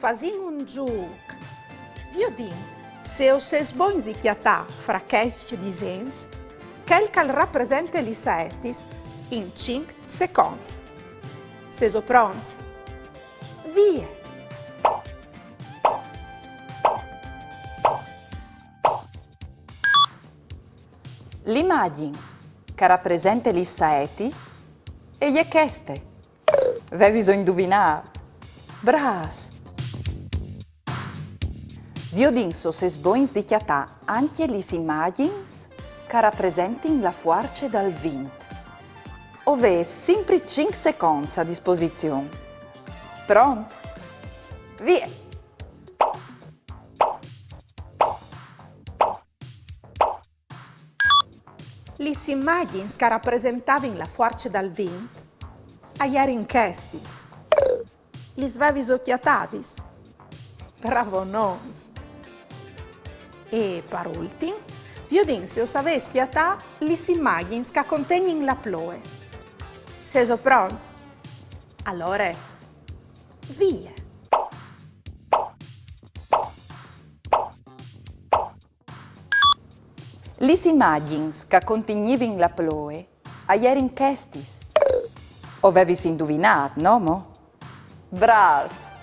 Fazin un giuc. Viodin, se o ses bons di chiatà fra questi disegni, quel cal rappresenta li saetis in 5 secondi. Seso pronti? Via! L'immagine che rappresenta gli saetis e gli queste. Avevi indovinato. Bras! Viodin so ses boins di chiatà anche gli immagini che rappresentano la forza del vento. Ove sempre 5 secondi a disposizione. Pronti? Via! Le immagini che rappresentavano la forza del vento, ieri in questis. Li svevi occhiatatis. Bravo nons! E per ultimo, vi ho se sapete schiatà le immagini che contengono la ploe. Seso pronti? Allora, via! Le immagini che contenevano la ploe ieri in questis. Avevi indovinato, no mo? Bras!